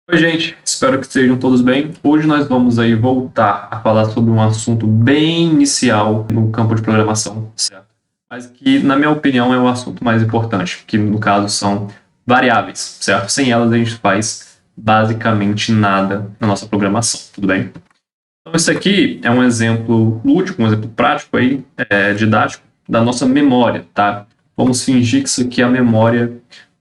Oi, gente, espero que estejam todos bem. Hoje nós vamos aí voltar a falar sobre um assunto bem inicial no campo de programação, certo? Mas que, na minha opinião, é o assunto mais importante, que no caso são variáveis, certo? Sem elas a gente faz basicamente nada na nossa programação, tudo bem? Então, esse aqui é um exemplo lúdico, um exemplo prático aí, didático, da nossa memória, tá? Vamos fingir que isso aqui é a memória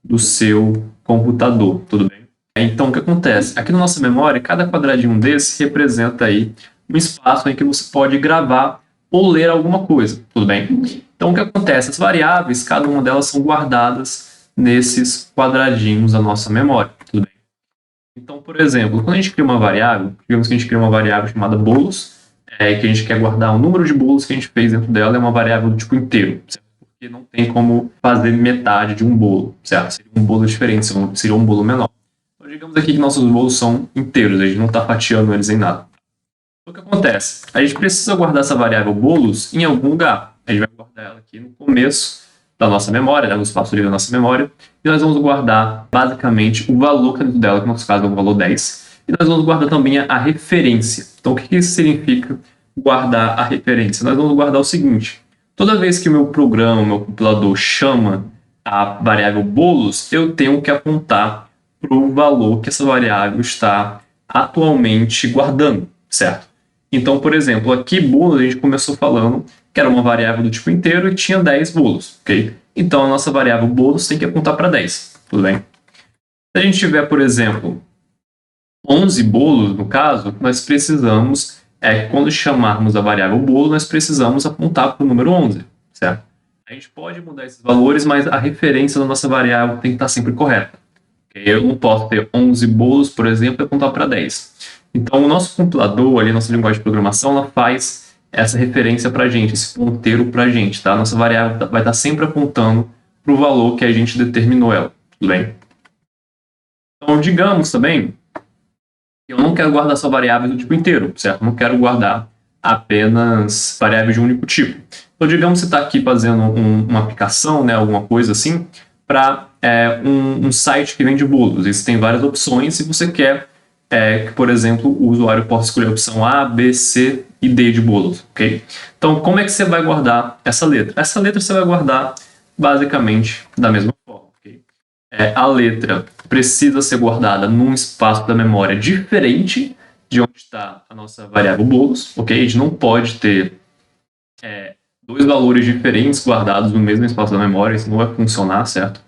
do seu computador, tudo bem? Então, o que acontece? Aqui na nossa memória, cada quadradinho desse representa aí um espaço em que você pode gravar ou ler alguma coisa, tudo bem? Então, o que acontece? As variáveis, cada uma delas são guardadas nesses quadradinhos da nossa memória, tudo bem? Então, por exemplo, quando a gente cria uma variável, digamos que a gente cria uma variável chamada bolos, que a gente quer guardar o número de bolos que a gente fez dentro dela, é uma variável do tipo inteiro, certo? Porque não tem como fazer metade de um bolo, certo? Seria um bolo diferente, seria um bolo menor. Então, digamos aqui que nossos bolos são inteiros, a gente não está fatiando eles em nada. Então, o que acontece? A gente precisa guardar essa variável bolos em algum lugar. A gente vai guardar ela aqui no começo da nossa memória, no espaço livre da nossa memória, e nós vamos guardar basicamente o valor que é dentro dela, que no nosso caso é o valor 10, e nós vamos guardar também a referência. Então, o que isso significa guardar a referência? Nós vamos guardar o seguinte: toda vez que o meu programa, o meu compilador chama a variável bolos, eu tenho que apontar para o valor que essa variável está atualmente guardando, certo? Então, por exemplo, aqui bolos a gente começou falando que era uma variável do tipo inteiro e tinha 10 bolos, ok? Então, a nossa variável bolos tem que apontar para 10, tudo bem? Se a gente tiver, por exemplo, 11 bolos, no caso, nós precisamos, quando chamarmos a variável bolo, nós precisamos apontar para o número 11, certo? A gente pode mudar esses valores, mas a referência da nossa variável tem que estar sempre correta. Okay? Eu não posso ter 11 bolos, por exemplo, e apontar para 10. Então, o nosso compilador, ali, a nossa linguagem de programação, ela faz essa referência para a gente, esse ponteiro para a gente, tá? Nossa variável vai estar sempre apontando para o valor que a gente determinou ela, tudo bem? Então, digamos também que eu não quero guardar só variáveis do tipo inteiro, certo? Eu não quero guardar apenas variáveis de um único tipo. Então, digamos que você está aqui fazendo uma aplicação, né, alguma coisa assim, para um site que vende bolos. Existem várias opções e você quer que, por exemplo, o usuário possa escolher a opção A, B, C e D de bolos, ok? Então, como é que você vai guardar essa letra? Essa letra você vai guardar basicamente da mesma forma, ok? A letra precisa ser guardada num espaço da memória diferente de onde está a nossa variável bolos, ok? A gente não pode ter dois valores diferentes guardados no mesmo espaço da memória, isso não vai funcionar, certo?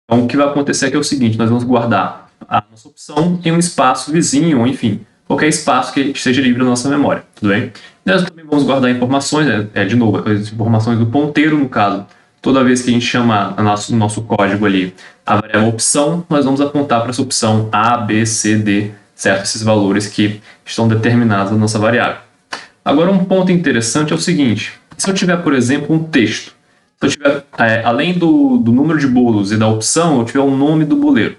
Então, o que vai acontecer aqui é o seguinte: nós vamos guardar a nossa opção em um espaço vizinho, ou enfim, qualquer espaço que esteja livre na nossa memória, tudo bem? Nós também vamos guardar informações, de novo, as informações do ponteiro, no caso. Toda vez que a gente chama no nosso código ali a variável opção, nós vamos apontar para essa opção A, B, C, D, certo? Esses valores que estão determinados na nossa variável. Agora, um ponto interessante é o seguinte: se eu tiver, por exemplo, um texto, se eu tiver, além do número de bolos e da opção, eu tiver o nome do boleiro,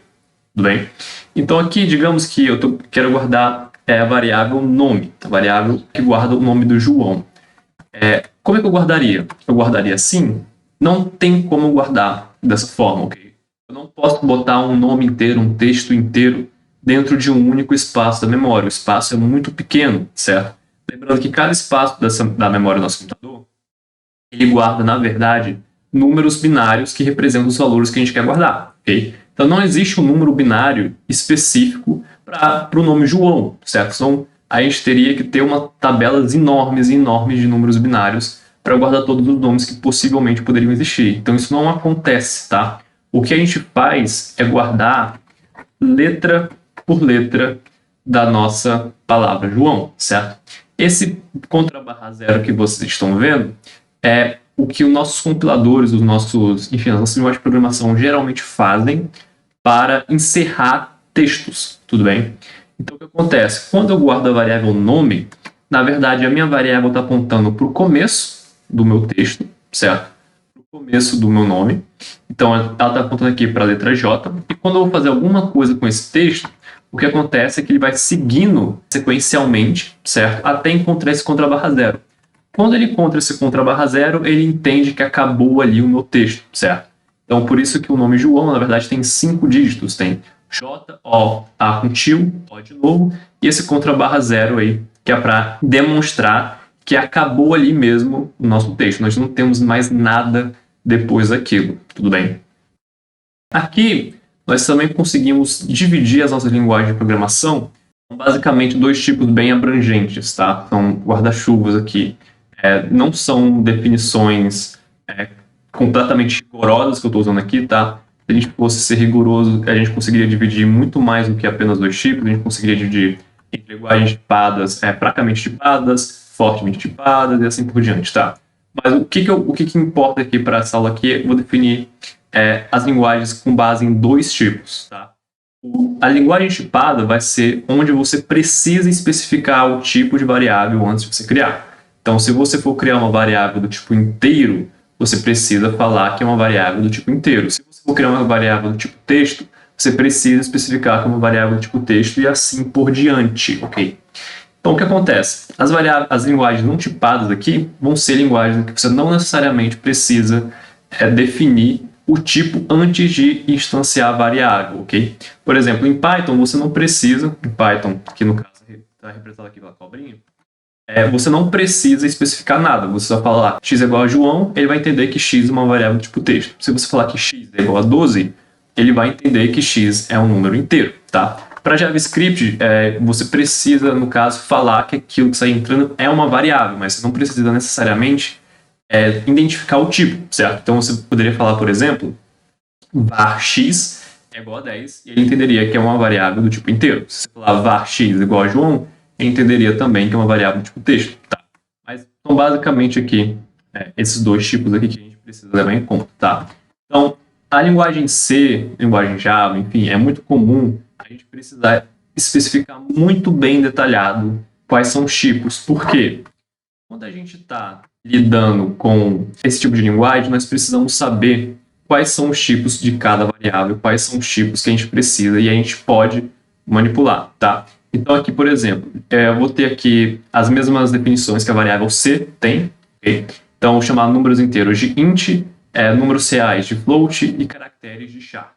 tudo bem? Então aqui, digamos que eu quero guardar a variável nome, a variável que guarda o nome do João. Como é que eu guardaria? Eu guardaria assim? Não tem como guardar dessa forma, ok? Eu não posso botar um nome inteiro, um texto inteiro dentro de um único espaço da memória. O espaço é muito pequeno, certo? Lembrando que cada espaço da memória do nosso computador, ele guarda, na verdade, números binários que representam os valores que a gente quer guardar, ok? Então, não existe um número binário específico para o nome João, certo? Então, a gente teria que ter tabelas enormes de números binários para guardar todos os nomes que possivelmente poderiam existir. Então, isso não acontece, tá? O que a gente faz é guardar letra por letra da nossa palavra João, certo? Esse _0 que vocês estão vendo é o que os nossos compiladores, enfim, as nossas linguagens de programação geralmente fazem para encerrar textos, tudo bem? Então, o que acontece? Quando eu guardo a variável nome, na verdade, a minha variável está apontando para o começo do meu texto, certo? Para o começo do meu nome. Então, ela está apontando aqui para a letra J. E quando eu vou fazer alguma coisa com esse texto, o que acontece é que ele vai seguindo sequencialmente, certo? Até encontrar esse _0. Quando ele encontra esse _0, ele entende que acabou ali o meu texto, certo? Então, por isso que o nome João, na verdade, tem 5 dígitos. Tem J, O, A com tio, O de novo, e esse contra barra zero aí, que é para demonstrar que acabou ali mesmo o nosso texto. Nós não temos mais nada depois daquilo, tudo bem? Aqui, nós também conseguimos dividir as nossas linguagens de programação em basicamente dois tipos bem abrangentes, tá? São guarda-chuvas aqui. Não são definições completamente rigorosas que eu estou usando aqui, tá? Se a gente fosse ser rigoroso, a gente conseguiria dividir muito mais do que apenas dois tipos. A gente conseguiria dividir entre linguagens tipadas, fracamente tipadas, fortemente tipadas e assim por diante, tá? Mas o que importa aqui para essa aula aqui, eu vou definir as linguagens com base em dois tipos, tá? A linguagem tipada vai ser onde você precisa especificar o tipo de variável antes de você criar. Então, se você for criar uma variável do tipo inteiro, você precisa falar que é uma variável do tipo inteiro. Se você for criar uma variável do tipo texto, você precisa especificar que é uma variável do tipo texto e assim por diante, ok? Então, o que acontece? As linguagens não tipadas aqui vão ser linguagens que você não necessariamente precisa definir o tipo antes de instanciar a variável, ok? Por exemplo, em Python, você não precisa, em Python, que no caso está representado aqui pela cobrinha, você não precisa especificar nada. Você só falar x é igual a João, ele vai entender que x é uma variável do tipo texto. Se você falar que x é igual a 12, ele vai entender que x é um número inteiro, tá? Para JavaScript, você precisa, no caso, falar que aquilo que está entrando é uma variável, mas você não precisa necessariamente identificar o tipo, certo? Então você poderia falar, por exemplo, var x é igual a 10, e ele entenderia que é uma variável do tipo inteiro. Se você falar var x é igual a João, ele entenderia também que é uma variável do tipo texto, tá? Mas são basicamente aqui esses dois tipos aqui que a gente precisa levar em conta, tá? Então, a linguagem C, linguagem Java, enfim, é muito comum a gente precisar especificar muito bem detalhado quais são os tipos. Por quê? Quando a gente está lidando com esse tipo de linguagem, nós precisamos saber quais são os tipos de cada variável, quais são os tipos que a gente precisa e a gente pode manipular, tá? Então aqui, por exemplo, eu vou ter aqui as mesmas definições que a variável C tem, ok? Então, vou chamar números inteiros de int, números reais de float e caracteres de char.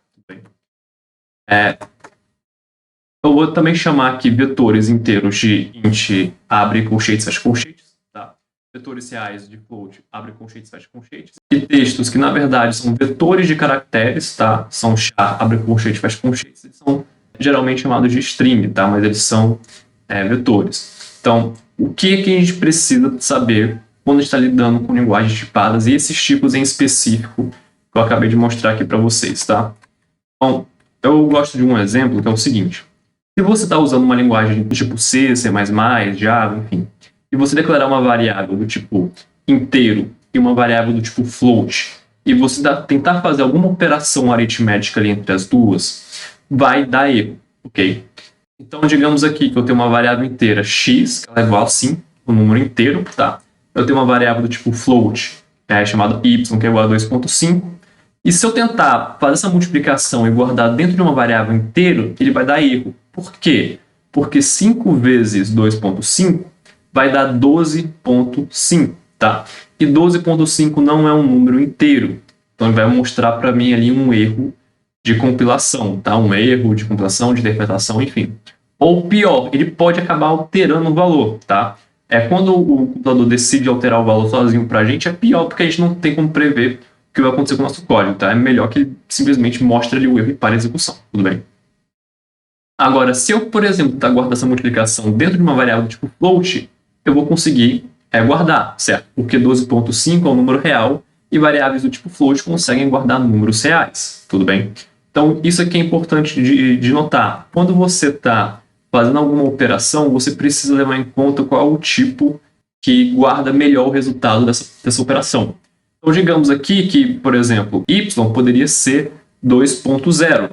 Eu vou também chamar aqui vetores inteiros de int, abre colchetes, fecha colchetes, tá? Vetores reais de float, abre colchetes, fecha colchetes. E textos que, na verdade, são vetores de caracteres, tá? São char, abre colchetes, fecha colchetes. Eles são geralmente chamados de string, tá? Mas eles são vetores. Então, o que a gente precisa saber quando está lidando com linguagens tipadas e esses tipos em específico que eu acabei de mostrar aqui para vocês, tá? Então, eu gosto de um exemplo que é o seguinte. Se você está usando uma linguagem do tipo C, C++, Java, enfim, e você declarar uma variável do tipo inteiro e uma variável do tipo float, e você tentar fazer alguma operação aritmética ali entre as duas, vai dar erro, ok? Então, digamos aqui que eu tenho uma variável inteira x, que ela é igual a 5, um número inteiro, tá? Eu tenho uma variável do tipo float, chamada y, que é igual a 2.5, e se eu tentar fazer essa multiplicação e guardar dentro de uma variável inteira, ele vai dar erro. Por quê? Porque 5 vezes 2.5 vai dar 12.5, tá? E 12.5 não é um número inteiro. Então, ele vai mostrar para mim ali um erro de compilação, tá? Um erro de compilação, de interpretação, enfim. Ou pior, ele pode acabar alterando o valor, tá? Quando o computador decide alterar o valor sozinho para a gente, é pior porque a gente não tem como prever o que vai acontecer com o nosso código, tá? É melhor que ele simplesmente mostre ali o erro e pare a execução, tudo bem? Agora, se eu, por exemplo, guardar essa multiplicação dentro de uma variável do tipo float, eu vou conseguir guardar, certo? Porque 12.5 é um número real e variáveis do tipo float conseguem guardar números reais, tudo bem? Então, isso aqui é importante de notar. Quando você está fazendo alguma operação, você precisa levar em conta qual é o tipo que guarda melhor o resultado dessa operação. Então, digamos aqui que, por exemplo, y poderia ser 2.0,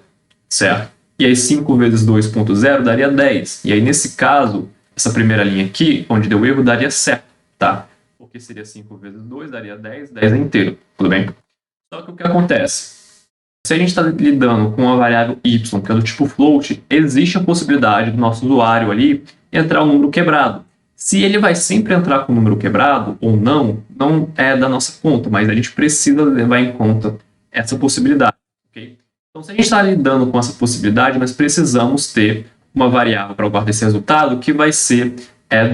certo? E aí 5 vezes 2.0 daria 10. E aí, nesse caso, essa primeira linha aqui, onde deu erro, daria certo, tá? Porque seria 5 vezes 2, daria 10, 10 é inteiro, tudo bem? Só que o que acontece? Se a gente está lidando com uma variável y, que é do tipo float, existe a possibilidade do nosso usuário ali entrar um número quebrado. Se ele vai sempre entrar com o número quebrado ou não, não é da nossa conta, mas a gente precisa levar em conta essa possibilidade, ok? Então, se a gente está lidando com essa possibilidade, nós precisamos ter uma variável para guardar esse resultado que vai ser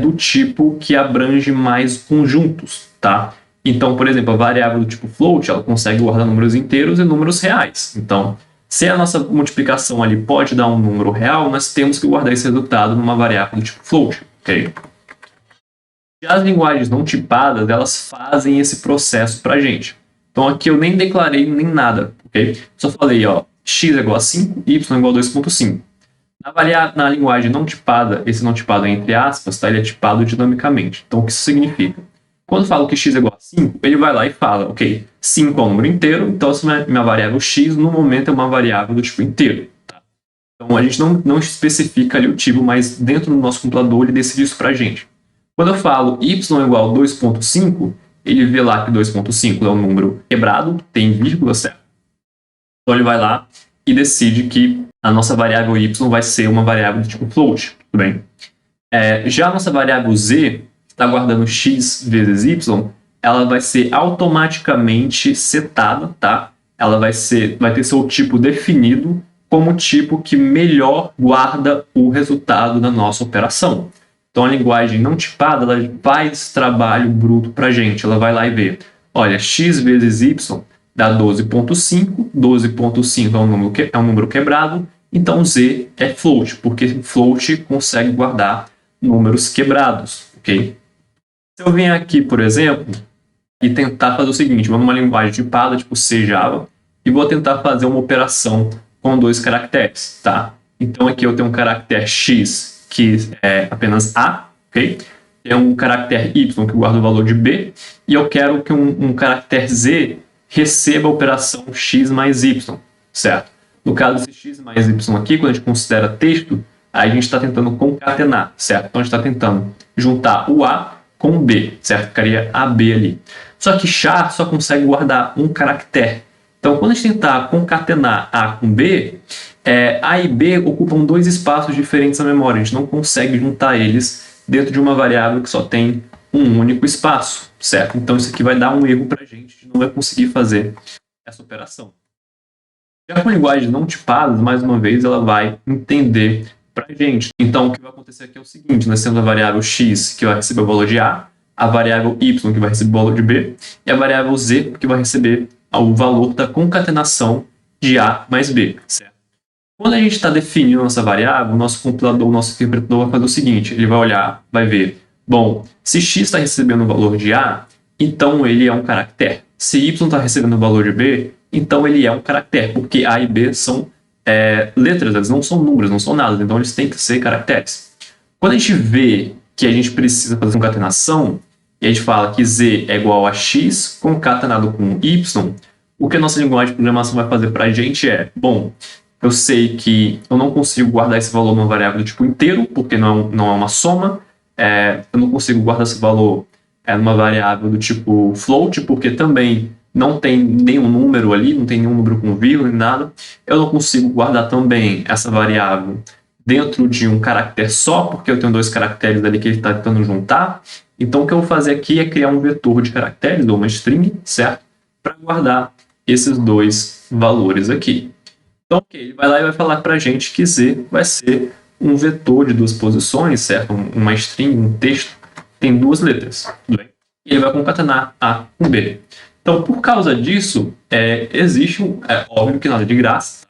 do tipo que abrange mais conjuntos, tá? Então, por exemplo, a variável do tipo float, ela consegue guardar números inteiros e números reais. Então, se a nossa multiplicação ali pode dar um número real, nós temos que guardar esse resultado numa variável do tipo float, ok? Já as linguagens não tipadas, elas fazem esse processo para a gente. Então, aqui eu nem declarei nem nada, ok? Só falei, ó, x é igual a 5, y é igual a 2,5. Na linguagem não tipada, esse não tipado é entre aspas, tá? Ele é tipado dinamicamente. Então, o que isso significa? Quando eu falo que x é igual a 5, ele vai lá e fala, ok, 5 é um número inteiro, então essa minha variável x, no momento, é uma variável do tipo inteiro. Tá? Então, a gente não especifica ali o tipo, mas dentro do nosso compilador, ele decide isso pra gente. Quando eu falo y é igual a 2,5, ele vê lá que 2,5 é um número quebrado, tem vírgula, certo? Então, ele vai lá e decide que a nossa variável y vai ser uma variável do tipo float, tudo bem? Já a nossa variável z, que está guardando x vezes y, ela vai ser automaticamente setada, tá? Ela vai ter seu tipo definido como o tipo que melhor guarda o resultado da nossa operação. Então, a linguagem não tipada, ela faz esse trabalho bruto para a gente. Ela vai lá e vê, olha, x vezes y dá 12,5, 12,5 é um número quebrado, então z é float, porque float consegue guardar números quebrados, ok? Se eu vier aqui, por exemplo, e tentar fazer o seguinte, vou numa linguagem tipada, tipo C Java, e vou tentar fazer uma operação com 2 caracteres, tá? Então aqui eu tenho um caractere x, que é apenas A, ok? Tem um caractere y, que guarda o valor de B, e eu quero que um caractere z receba a operação x mais y, certo? No caso desse x mais y aqui, quando a gente considera texto, aí a gente está tentando concatenar, certo? Então a gente está tentando juntar o A com o B, certo? Ficaria AB ali. Só que char só consegue guardar um caractere. Então, quando a gente tentar concatenar A com B, A e B ocupam 2 espaços diferentes na memória. A gente não consegue juntar eles dentro de uma variável que só tem um único espaço, certo? Então, isso aqui vai dar um erro para a gente, não vai conseguir fazer essa operação. Já com linguagens não tipadas, mais uma vez, ela vai entender para a gente. Então, o que vai acontecer aqui é o seguinte, nós temos a variável x, que vai receber o valor de A, a variável y, que vai receber o valor de B, e a variável z, que vai receber o valor da concatenação de A mais B, certo? Quando a gente está definindo a nossa variável, o nosso compilador, o nosso interpretador vai fazer o seguinte, ele vai olhar, vai ver, bom, se x está recebendo o valor de A, então ele é um caractere. Se y está recebendo o valor de B, então ele é um caractere, porque A e B são letras, eles não são números, não são nada, então eles têm que ser caracteres. Quando a gente vê que a gente precisa fazer concatenação, e a gente fala que z é igual a x concatenado com y, o que a nossa linguagem de programação vai fazer para a gente bom, eu sei que eu não consigo guardar esse valor numa variável do tipo inteiro, porque não é uma soma, eu não consigo guardar esse valor numa variável do tipo float, porque também não tem nenhum número ali, não tem nenhum número com vírgula nem nada. Eu não consigo guardar também essa variável dentro de um caractere só, porque eu tenho 2 caracteres ali que ele está tentando juntar. Então, o que eu vou fazer aqui é criar um vetor de caracteres, ou uma string, certo? Para guardar esses 2 valores aqui. Então, ok, ele vai lá e vai falar para a gente que z vai ser um vetor de 2 posições, certo? Uma string, um texto, tem 2 letras, tudo bem? E ele vai concatenar A com B. Então, por causa disso, existe óbvio que nada de graça,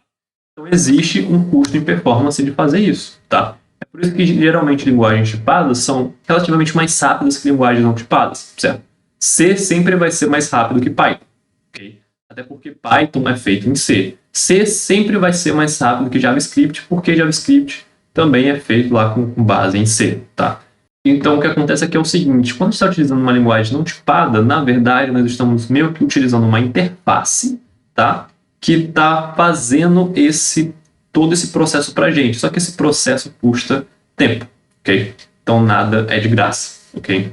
então existe um custo em performance de fazer isso, tá? É por isso que geralmente linguagens tipadas são relativamente mais rápidas que linguagens não tipadas, certo? C sempre vai ser mais rápido que Python, ok? Até porque Python é feito em C. C sempre vai ser mais rápido que JavaScript, porque JavaScript também é feito lá com base em C, tá? Então, o que acontece aqui é o seguinte, quando a gente está utilizando uma linguagem não tipada, na verdade, nós estamos meio que utilizando uma interface, tá? Que está fazendo todo esse processo para a gente. Só que esse processo custa tempo, ok? Então, nada é de graça, ok?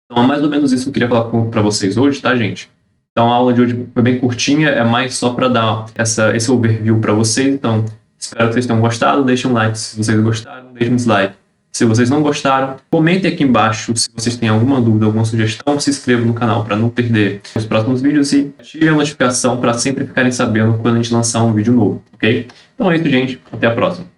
Então, é mais ou menos isso que eu queria falar para vocês hoje, tá, gente? Então, a aula de hoje foi bem curtinha, é mais só para dar esse overview para vocês. Então, espero que vocês tenham gostado. Deixem um like se vocês gostaram, deixem um dislike Se vocês não gostaram, comentem aqui embaixo se vocês têm alguma dúvida, alguma sugestão, se inscrevam no canal para não perder os próximos vídeos e ativem a notificação para sempre ficarem sabendo quando a gente lançar um vídeo novo, ok? Então é isso, gente. Até a próxima.